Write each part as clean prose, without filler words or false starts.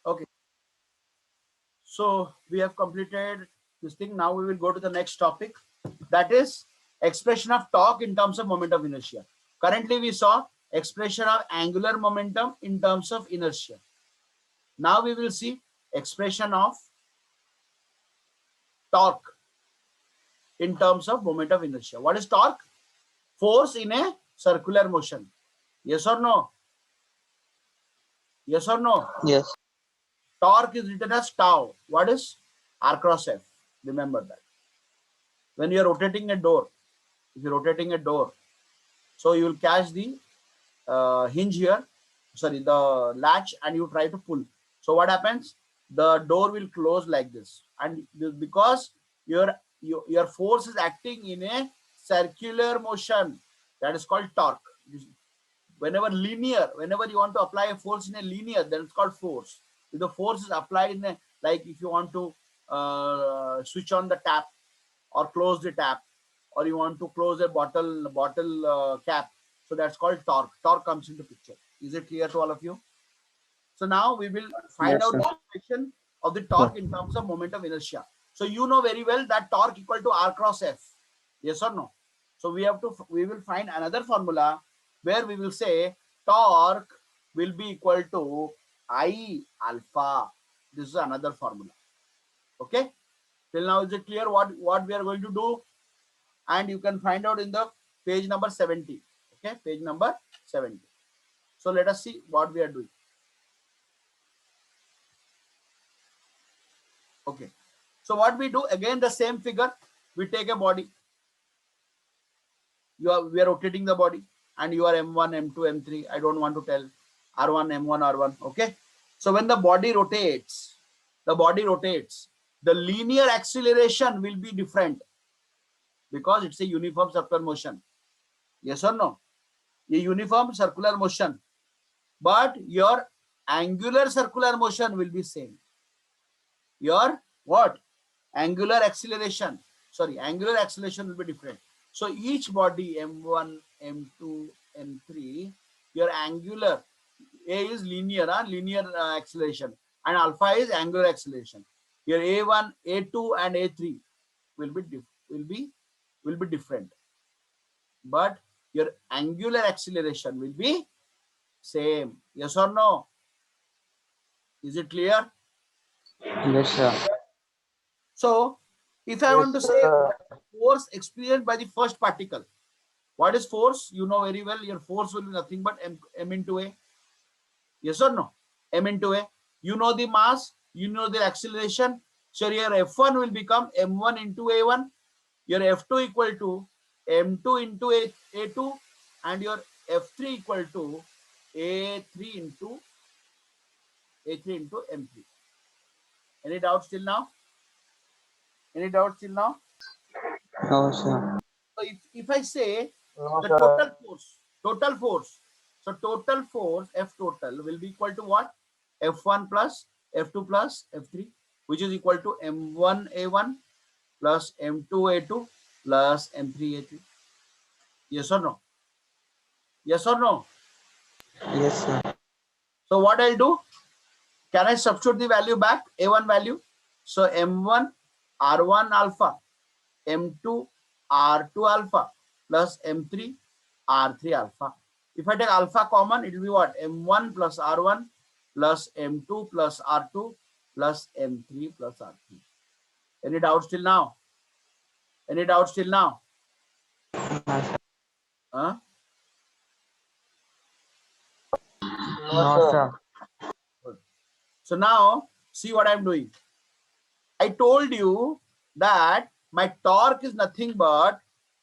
Okay. So we have completed this thing. Now we will go to the next topic. That is expression of torque in terms of moment of inertia. Currently we saw expression of angular momentum in terms of inertia. Now we will see expression of torque in terms of moment of inertia. What is torque? Force in a circular motion. Yes or no? Yes or no? Yes. Torque is written as tau. What is R cross F? Remember that. When you are rotating a door, if you're rotating a door, so you will catch the hinge here, sorry, the latch, and you try to pull. So what happens? The door will close like this, and because your force is acting in a circular motion, that is called torque. Whenever you want to apply a force in a linear, then it's called force. If the force is applied in a, like if you want to switch on the tap or close the tap, or you want to close a bottle cap, so that's called torque. Torque comes into picture. Is it clear to all of you? So now we will find Yes, out sir. the equation of the torque in terms of moment of inertia. So you know very well that torque equal to R cross F. Yes or no? So we will find another formula where we will say torque will be equal to I alpha. This is another formula. Okay. Till now, is it clear what we are going to do? And you can find out in the page number 70. Okay, page number 70. So let us see what we are doing. Okay. So what we do, again the same figure. We take a body. We are rotating the body, and you are M1, M2, M3. I don't want to tell R1, M1, R1. Okay. So when the body rotates, the linear acceleration will be different because it's a uniform circular motion. Yes or no? A uniform circular motion, but your angular circular motion will be same. Your what? Angular acceleration will be different. So each body M1, M2, M3, your angular, A is linear, acceleration, and alpha is angular acceleration. Your A1, A2, and A3 will be different, but your angular acceleration will be same. Yes or no? Is it clear? Yes, sir. So, if I want to Yes, say sir. force experienced by the first particle, what is force? You know very well. Your force will be nothing but m into a. Yes or no? M into a. You know the mass. You know the acceleration. So your F1 will become M1 into A1. Your F2 equal to M2 into A2, and your F3 equal to A3 into M3. Any doubts till now? Any doubts till now? No, sir. So if I say No, the sir. total force, so total force F total will be equal to what? F1 plus F2 plus F3, which is equal to M1 A1 plus M2 A2 plus M3 A3. Yes or no? Yes or no? Yes, sir. So what I'll do? Can I substitute the value back? A1 value. So M1 R1 alpha, M2 R2 alpha plus M3 R3 alpha. If I take alpha common, it will be what? M1 plus R1 plus M2 plus R2 plus M3 plus R3. Any doubts till now? Any doubts till now? Huh? No, sir. So now, see what I'm doing. I told you that my torque is nothing but,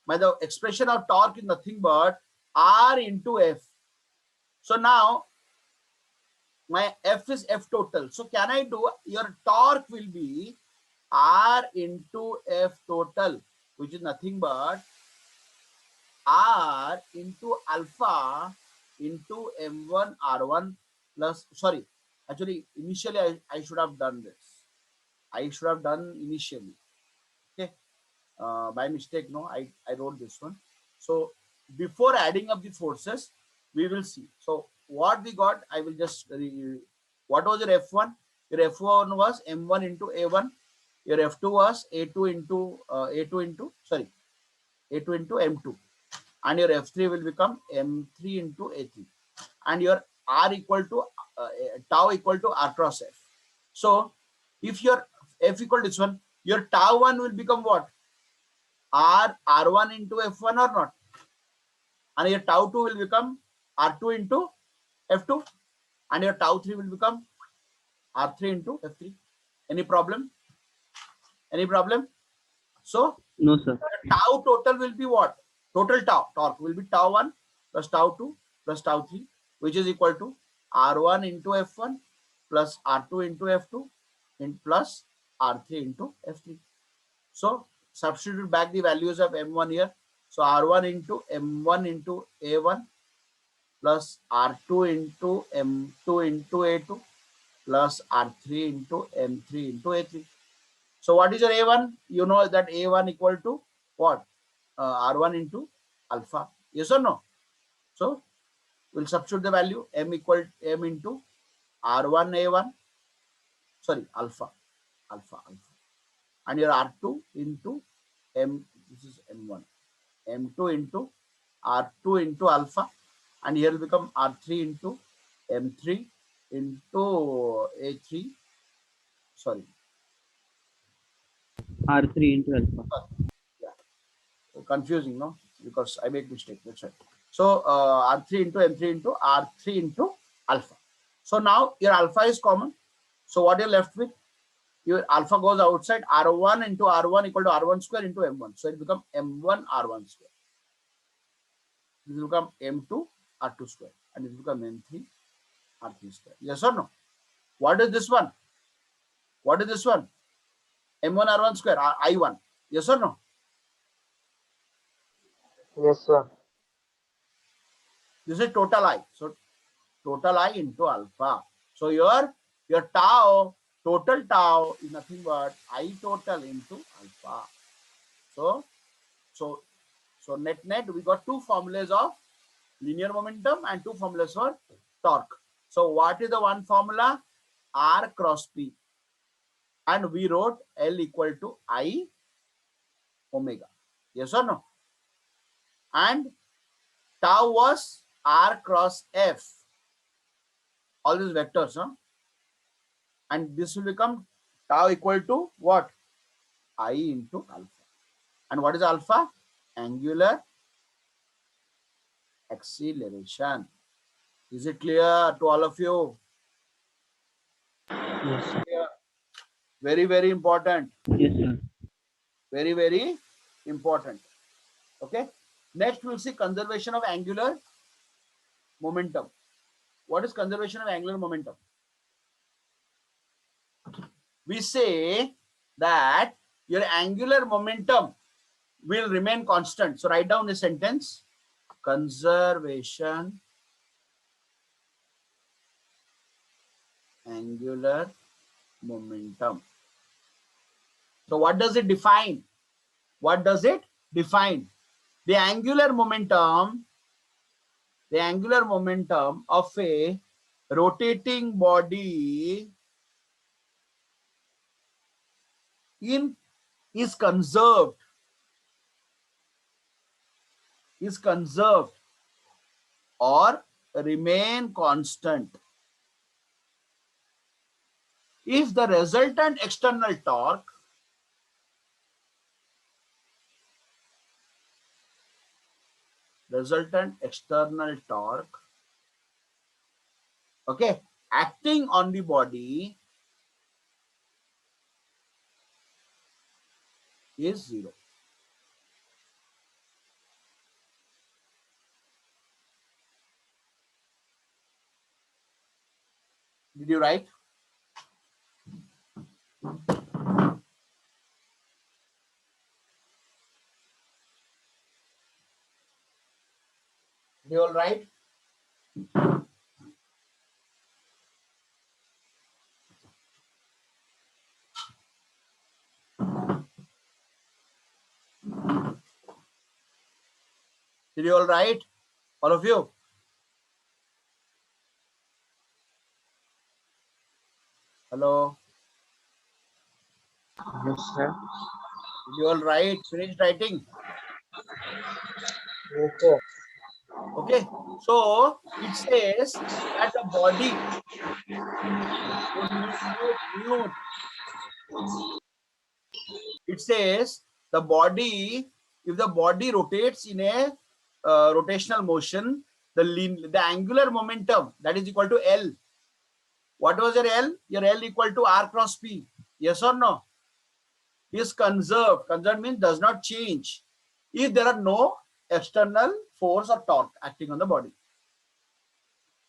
the expression of torque is nothing but R into F. So now my F is F total. So can I do, your torque will be R into F total, which is nothing but R into alpha into M1 R1 plus, sorry, actually initially I should have done this. I should have done initially. Okay. By mistake, no, I wrote this one. So before adding up the forces, we will see. So what we got, I will just, what was your F1? Your F1 was M1 into A1. Your F2 was A2 into A2 into M2, and your F3 will become M3 into A3, and your R equal to tau equal to R cross F. So if your F equal to this one, your tau 1 will become what? R1 into F1 or not? And your tau 2 will become R2 into F2, and your tau 3 will become R3 into F3. Any problem? Any problem? So No, sir. the tau total will be what? Total tau torque will be tau 1 plus tau 2 plus tau 3, which is equal to R1 into F1 plus R2 into F2 plus R3 into F3. So substitute back the values of M1 here. So R1 into M1 into A1 plus R2 into M2 into A2 plus R3 into M3 into A3. So what is your A1? You know that A1 equal to what? R1 into alpha. Yes or no? So we'll substitute the value M into R1 A1. Sorry, alpha. And your R2 into M. This is M1. M2 into R2 into alpha, and here will become R3 into M3 into A3. Sorry. R3 into alpha. Yeah, confusing, no? Because I make mistake. That's right. So R3 into M3 into R3 into alpha. So now your alpha is common. So what you're left with? Your alpha goes outside. R1 into R1 equal to R1 square into M1. So it becomes M1 R1 square. This will become M2 R2 square, and it will become M3 R3 square. Yes or no? What is this one? What is this one? M1 R1 square, I1. Yes or no? Yes, sir. This is total I. So total I into alpha. So your tau, total tau is nothing but I total into alpha. So net we got two formulas of linear momentum and two formulas for torque. So what is the one formula? R cross P. And we wrote L equal to I omega. Yes or no? And tau was R cross F. All these vectors, huh? And this will become tau equal to what? I into alpha. And what is alpha? Angular acceleration. Is it clear to all of you? Yes, sir. Yeah. Very, very important. Yes, sir. Very, very important. Okay. Next, we'll see conservation of angular momentum. What is conservation of angular momentum? We say that your angular momentum will remain constant. So write down the sentence: conservation angular momentum. So what does it define? What does it define? The angular momentum of a rotating body is conserved or remain constant if the resultant external torque okay, acting on the body is zero. Did you write? Did you all write? Did you all write? All of you? Hello. Yes, sir. Did you all write? Finished writing? Yes, sir. Okay. So it says that the body. Oh, mute. It says the body. If the body rotates in a rotational motion, the angular momentum, that is equal to L. What was your L? Your L equal to R cross P. Yes or no? Is conserved. Conserved means does not change if there are no external force or torque acting on the body.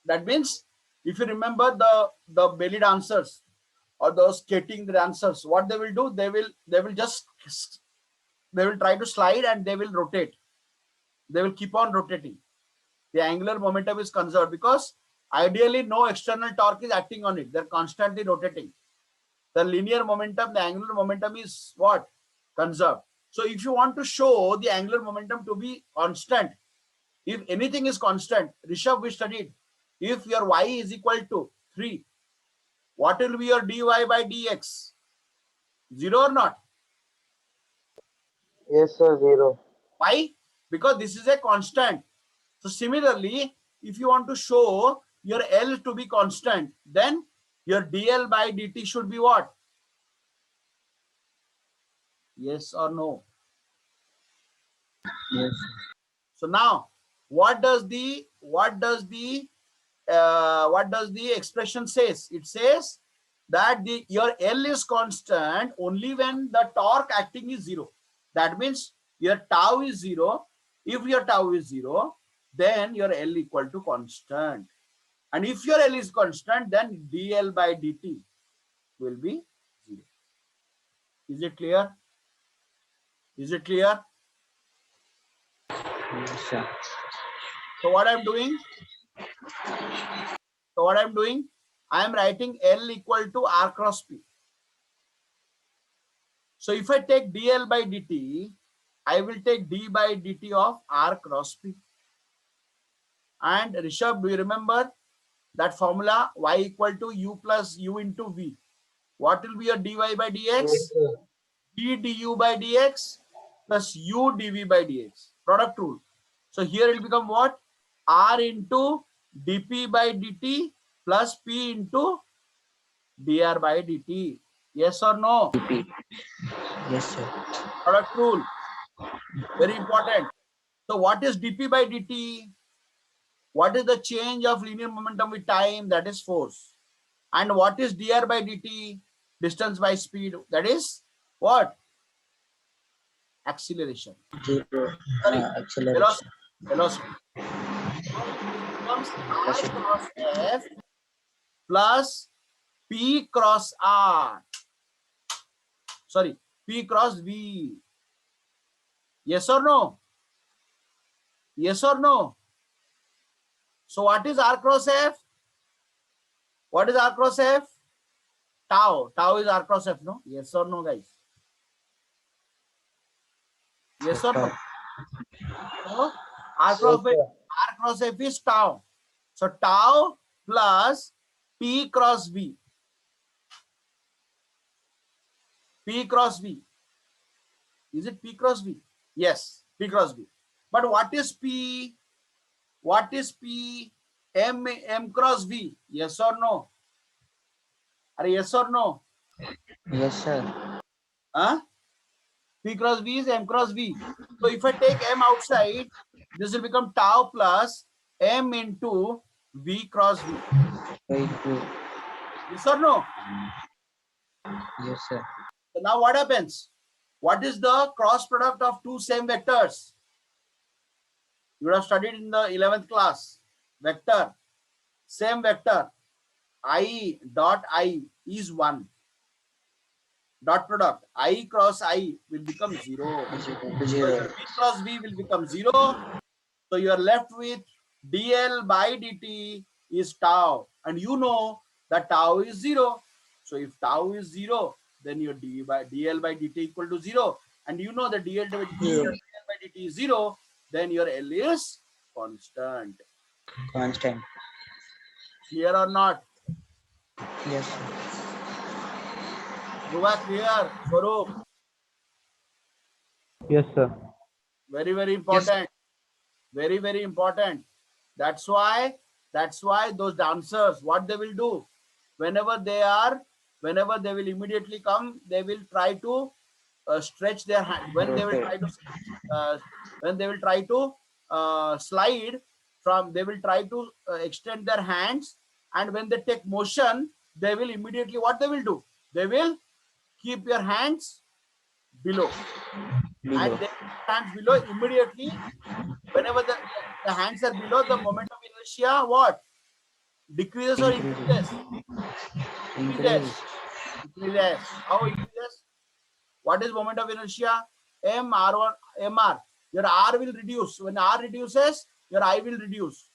That means if you remember the belly dancers or the skating dancers, what they will do, they will try to slide and they will rotate. They will keep on rotating. The angular momentum is conserved because ideally no external torque is acting on it. They're constantly rotating. The linear momentum, the angular momentum is what? Conserved. So if you want to show the angular momentum to be constant, if anything is constant, Rishabh, we studied, if your y is equal to 3, what will be your dy by dx? 0 or not? Yes, sir. 0. Why? Because this is a constant. So similarly, if you want to show your L to be constant, then your dl by dt should be what? Yes or no? Yes. So now, what does the expression says? It says that your L is constant only when the torque acting is 0. That means your tau is 0. If your tau is 0, then your L equal to constant. And if your L is constant, then dl by dt will be 0. Is it clear? Is it clear? Yes, sir. So what I'm doing? I am writing L equal to R cross P. So if I take dl by dt, I will take d by dt of R cross P. And Rishabh, do you remember that formula? Y equal to u plus u into v. What will be your dy by Yes, dx? sir. d du by dx plus u dv by dx. Product rule. So here it will become what? R into dp by dt plus p into dr by dt. Yes or no? DP. Yes, sir. Product rule. Very important. So what is dp by dt? What is the change of linear momentum with time? That is force. And what is dr by dt? Distance by speed. That is what? Acceleration. Zero. Sorry, Acceleration. velocity. Velocity. So it becomes R Velocity. cross F plus P cross R. Sorry, P cross V. Yes or no? Yes or no? So what is R cross F? What is R cross F? Tau. Tau is R cross F, no? Yes or no, guys? Yes or no? So Yes, sir. R cross F is tau. So tau plus P cross V. P cross V. Is it P cross V? Yes, P cross V. But what is P? What is P? M cross V. Yes or no? Are yes or no? Yes, sir. Huh? P cross V is M cross V. So if I take M outside, this will become tau plus M into V cross V. Very good. Yes or no? Yes, sir. So now what happens? What is the cross product of two same vectors? You would have studied in the 11th class. Vector, same vector, I dot I is 1. Dot product, I cross I will become 0. So Zero. your V cross V will become 0. So you are left with dl by dt is tau. And you know that tau is 0. So if tau is 0, then your dl by dt equal to 0. And you know that dl by dt is 0, then your L is constant. Constant. Clear or not? Yes, sir. Dhruva, clear? Swaroop, Yes, sir. very, very important. Very, very important. That's why those dancers, what they will do, whenever they will immediately come, they will try to stretch their hand. When they will Rotate. try to uh, slide from, they will try to extend their hands, and when they take motion, they will immediately, what they will do, they will keep your hands below, Below. and their hands below immediately. Whenever the hands are below, the moment of inertia what decreases or increases? Increase. Increases. How increases? What is moment of inertia? M R1 MR. Your R will reduce. When R reduces, your I will reduce.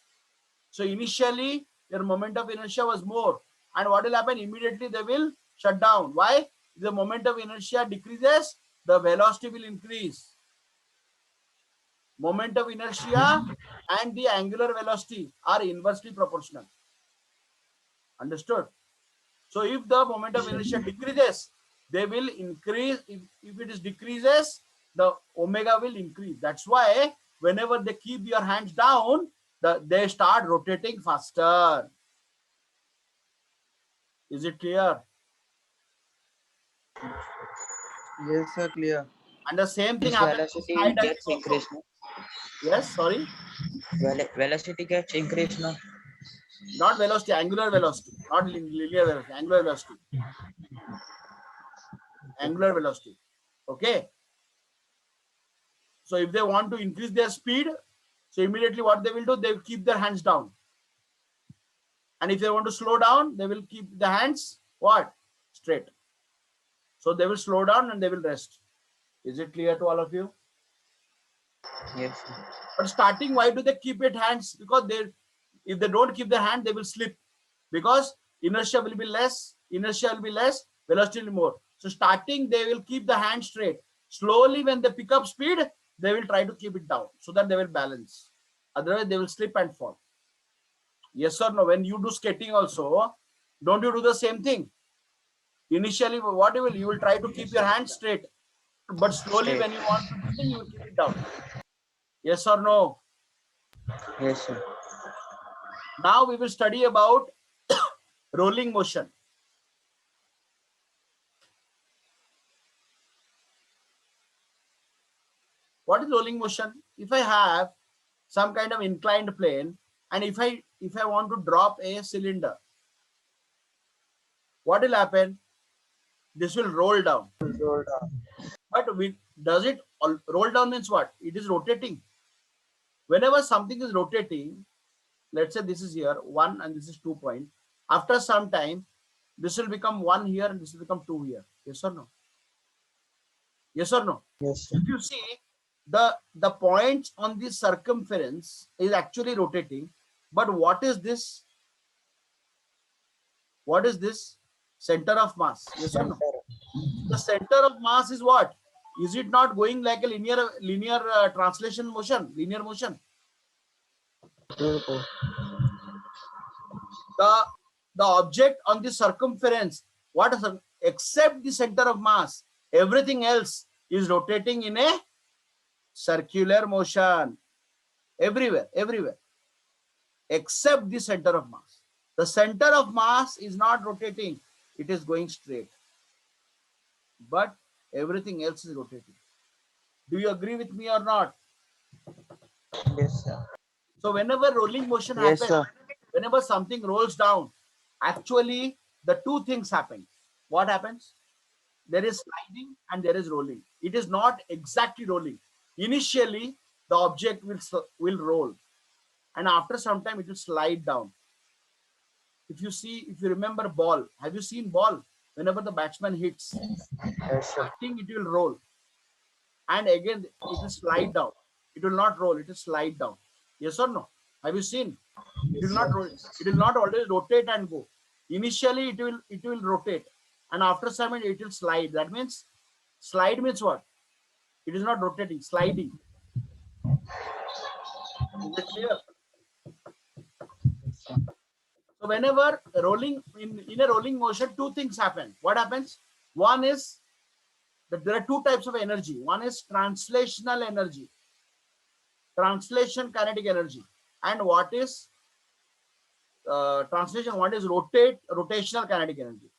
So initially your moment of inertia was more, and what will happen? Immediately they will shut down. Why? If the moment of inertia decreases, the velocity will increase. Moment of inertia and the angular velocity are inversely proportional. Understood? So if the moment of inertia decreases, they will increase. If it is decreases, the omega will increase. That's why whenever they keep your hands down, they start rotating faster. Is it clear? Yes, sir, clear. And the same thing This happens in velocity skydiving gets also. increased. No? Yes, sorry, Velocity gets increased. No? not velocity, angular velocity, not linear velocity, angular velocity, angular velocity. Okay. So if they want to increase their speed, so immediately what they will do, they will keep their hands down. And if they want to slow down, they will keep the hands what? Straight. So they will slow down and they will rest. Is it clear to all of you? Yes, sir. But starting, why do they keep it hands? Because if they don't keep their hand, they will slip. Because inertia will be less, velocity will be more. So starting, they will keep the hand straight. Slowly, when they pick up speed, they will try to keep it down so that they will balance. Otherwise, they will slip and fall. Yes or no? When you do skating also, don't you do the same thing? Initially, what you will try to keep your hand straight, but slowly Straight. when you want to do thing, you will keep it down. Yes or no? Yes, sir. Now we will study about rolling motion. What is rolling motion? If I have some kind of inclined plane, and if I want to drop a cylinder, what will happen? This will roll down. Roll down. But does it roll down means what? It is rotating. Whenever something is rotating, let's say this is here 1 and this is 2 point. After some time, this will become 1 here and this will become 2 here. Yes or no? Yes or no? Yes, sir. If you see, the points on the circumference is actually rotating, but what is this? What is this? Center of mass. Yes or no? The center of mass is what? Is it not going like a linear translation motion, linear motion? The object on the circumference, what is except the center of mass, everything else is rotating in a circular motion. Everywhere, except the center of mass. The center of mass is not rotating, it is going straight. But everything else is rotating. Do you agree with me or not? Yes, sir. So whenever rolling motion Yes, happens, sir. whenever something rolls down, actually the two things happen. What happens? There is sliding and there is rolling. It is not exactly rolling. Initially, the object will roll, and after some time it will slide down. If you remember ball, have you seen ball? Whenever the batsman hits, Yes, sir. starting it will roll, and again it will slide down. It will not roll, it will slide down. Yes or no? Have you seen? It will not roll, it will not always rotate and go. Initially it will rotate, and after some time it will slide. That means slide means what? It is not rotating, sliding. Is it clear? So whenever rolling in a rolling motion, two things happen. What happens? One is that there are two types of energy. One is translational energy, translation kinetic energy, and what is translation? What is rotational kinetic energy?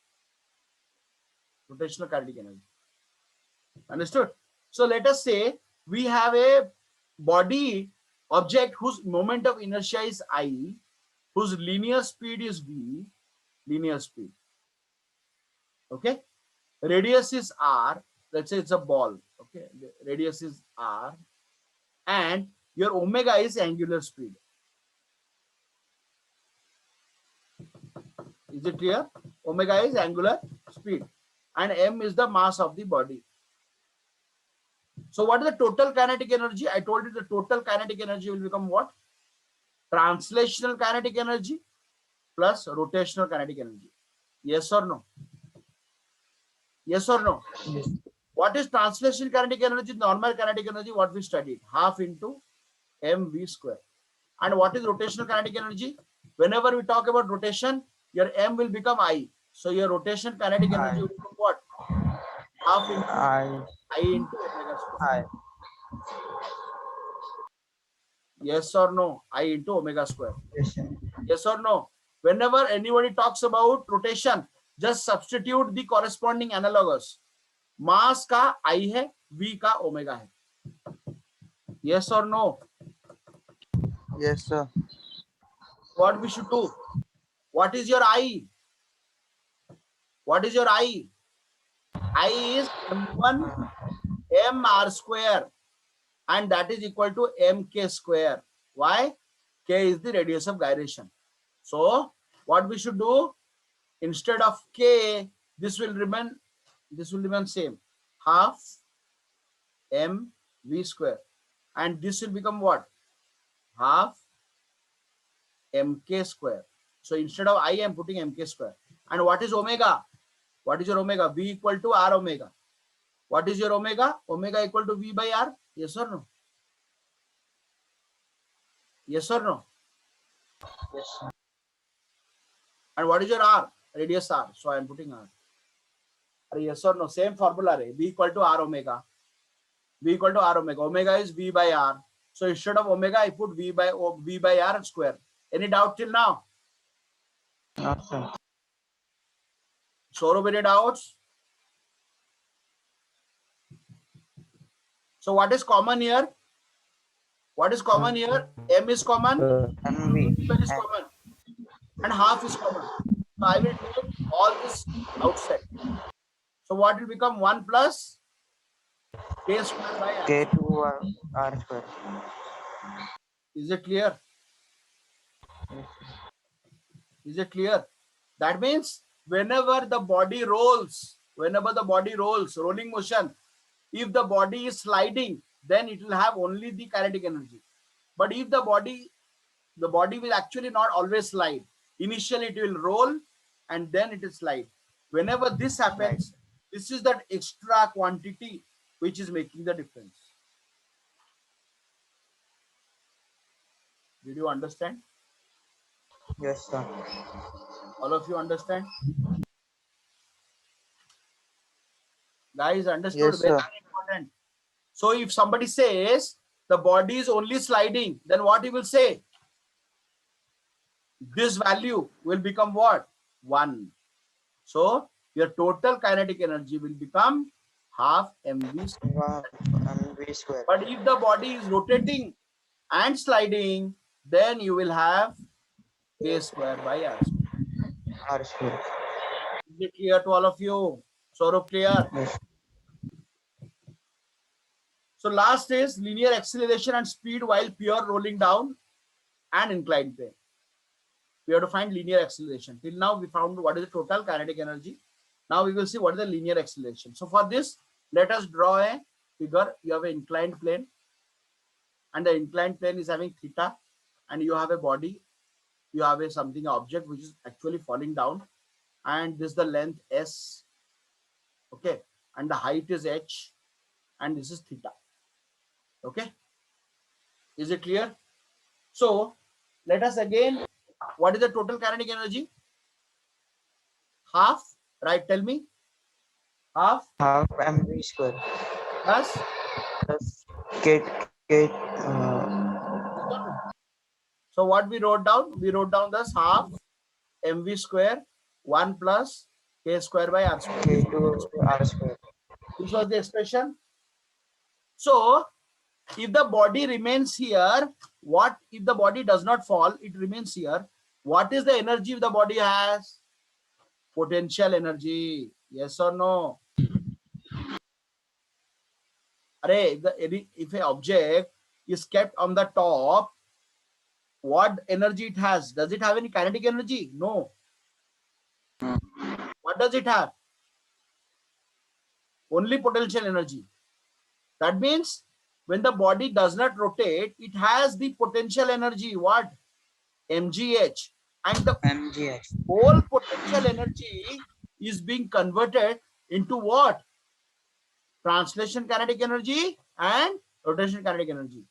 Rotational kinetic energy. Understood? So let us say we have a body object whose moment of inertia is I, whose linear speed is v, linear speed. Okay, radius is r. Let's say it's a ball. Okay, the radius is r, and your omega is angular speed. Is it clear? Omega is angular speed, and m is the mass of the body. So what is the total kinetic energy? I told you the total kinetic energy will become what? Translational kinetic energy plus rotational kinetic energy. Yes or no? Yes or no? Yes. What is translation kinetic energy? Normal kinetic energy, what we studied, half into mv square. And what is rotational kinetic energy? Whenever we talk about rotation, your m will become I. So your rotation kinetic energy will become what? Half into I into omega square. Yes or no? I into omega square. Yes, sir. Yes or no? Whenever anybody talks about rotation, just substitute the corresponding analogous. मास का I है, V का omega है. Yes or no? Yes, sir. What we should do? What is your I? What is your I? I is m1 mr square, and that is equal to mk square. Why? K is the radius of gyration. So what we should do? Instead of K, this will remain same, half m v square, and this will become what? Half mk square. So instead of I am putting mk square. And what is omega? What is your omega? V equal to r omega. What is your omega? Omega equal to v by r. Yes or no? Yes or no? Yes, sir. And what is your r? Radius r. So I am putting r. Yes or no? Same formula. V equal to r omega. V equal to r omega. Omega is v by r. So instead of omega, I put v by r square. Any doubt till now? No, sir. Saurabh, any doubts? So what is common here? What is common here? M is common, MV. is common, and half is common. So I will take all this outside. So what will become 1 plus k square by r? K2 R square. Is it clear? Yes, Is it clear? That means whenever the body rolls, rolling motion, if the body is sliding, then it will have only the kinetic energy. But if the body will actually not always slide. Initially it will roll and then it will slide. Whenever this happens, this is that extra quantity which is making the difference. Did you understand? yes, sir. All of you understand? Guys, understood? Yes, Very sir. important. So if somebody says the body is only sliding, then what he will say? This value will become what? 1. So your total kinetic energy will become half mv square. MV square. But if the body is rotating and sliding, then you will have k square by r square. R square. Is it clear to all of you? Saurabh, clear? Yes. So last is linear acceleration and speed while pure rolling down and inclined plane. We have to find linear acceleration. Till now we found what is the total kinetic energy. Now we will see what is the linear acceleration. So for this, let us draw a figure. You have an inclined plane, and the inclined plane is having theta, and you have a body. You have a something object which is actually falling down, and this is the length s. Okay, and the height is h, and this is theta. Okay, is it clear? So let us again. What is the total kinetic energy? Half, right? Tell me. half half mv square plus plus k k so what we wrote down? We wrote down this half mv square 1 plus k square by r square. k to r square. This was the expression. So if the body remains here, what if the body does not fall, it remains here. What is the energy the body has? Potential energy. Yes or no? If an object is kept on the top, what energy it has? Does it have any kinetic energy? No. What does it have? Only potential energy. That means when the body does not rotate, it has the potential energy. What? mgh. And the mgh whole potential energy is being converted into what? Translation kinetic energy and rotation kinetic energy.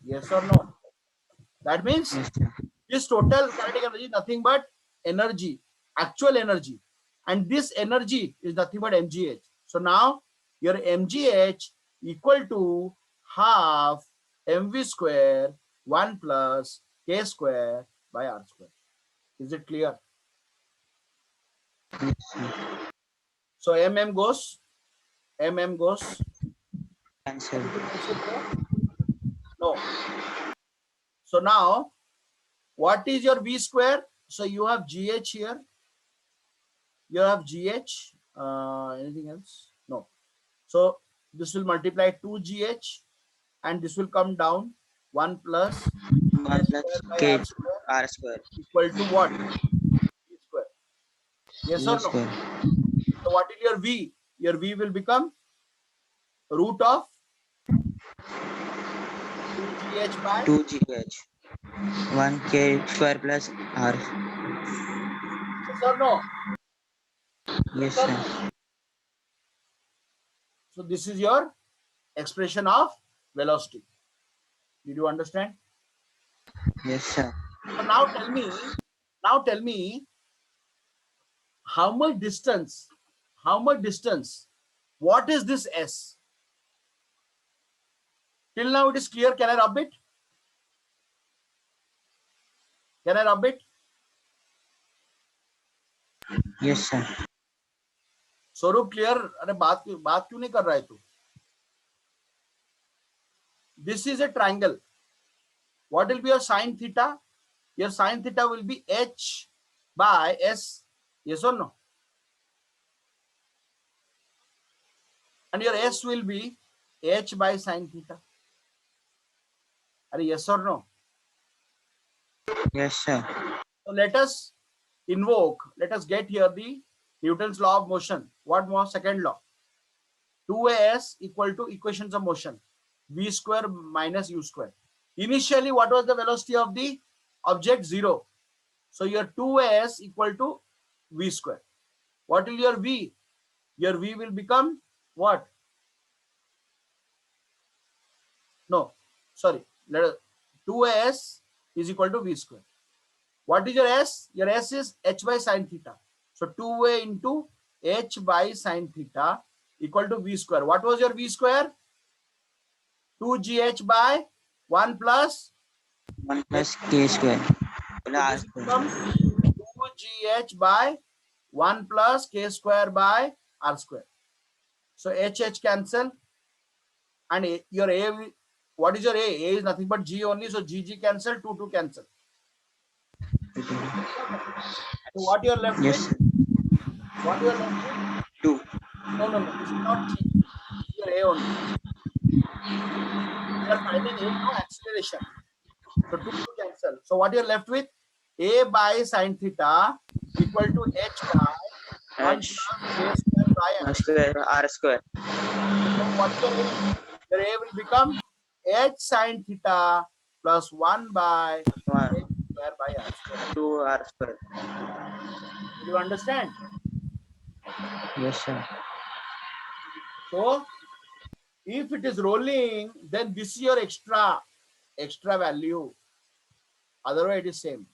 Yes or no? That means yes sir. this total kinetic energy is nothing but energy, actual energy. And this energy is nothing but mgh. So now your mgh equal to half mv square 1 plus k square by r square. Is it clear? Yes, sir. So mm goes Cancel. no. So now what is your v square? So you have gh here, you have gh, anything else? No. So this will multiply 2gh and this will come down 1 plus 1 plus square by k r square r square. equal to what? V square. Yes V or no? square. So what is your v? Your v will become root of 2gh by 2gh. 1 k square plus r. yes or no? Yes Yes or sir. no? So this is your expression of velocity. Did you understand? Yes sir. So now tell me how much distance, what is this s? Till now it is clear. Can I rub it? Can I rub it? Yes sir. स्वरूप clear? अरे बात क्यों नहीं कर रहा है तू? This is a triangle. What will be your sine theta? Your sine theta will be h by s. Yes or no? And your s will be h by sine theta. Are yes or no? Yes sir. So let us get here the Newton's law of motion. What was second law? 2as equal to equations of motion. V square minus u square. Initially, what was the velocity of the object? 0. So your 2as equal to v square. What will your v? Your v will become what? No, sorry. Let us 2as is equal to v square. What is your s? Your s is h by sine theta. So 2a into h by sine theta equal to v square. What was your v square? 2gh by 1 plus 1 plus k square. so R this square. becomes 2gh by 1 plus k square by r square. So h cancel and your a, what is your a? A is nothing but g only. So g cancel, 2 cancel. So what you are left Yes. with? What you are left with? 2. No. This is not g. This is your a only. We are finding a, no acceleration. So 2 cancel. So what you are left with? A by sine theta equal to h by 1 H plus k square by r. square r square. So what your a? Your a will become h sine theta plus 1 by 1 k square by r square. 2 r square. Do you understand? Yes sir. So if it is rolling, then this is your extra value. Otherwise, it is same.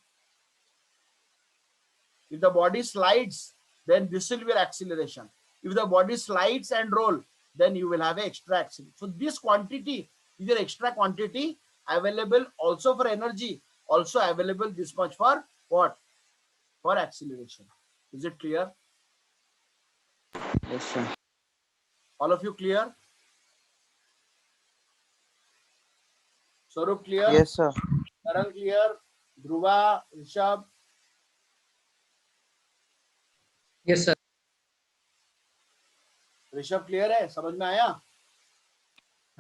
If the body slides, then this will be your acceleration. If the body slides and roll, then you will have an extra acceleration. So this quantity is your extra quantity available also for energy, also available this much for what? For acceleration. Is it clear? Yes, sir. All of you clear? Swarup clear? Yes, sir. Karan clear? Dhruva, Rishabh? Yes, sir. Rishabh clear है? समझ में आया?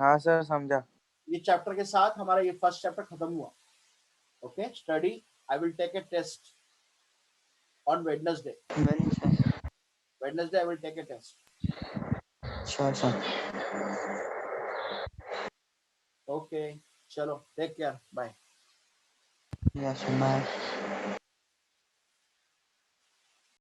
हाँ sir, समझा. ये chapter के साथ हमारा ये फर्स्ट चैप्टर खत्म हुआ. Okay, study. I will take a test on Wednesday. When, sir? Wednesday I will take a test. Sure, sir. Okay, चलो, take care, bye. Yes, sir. Bye.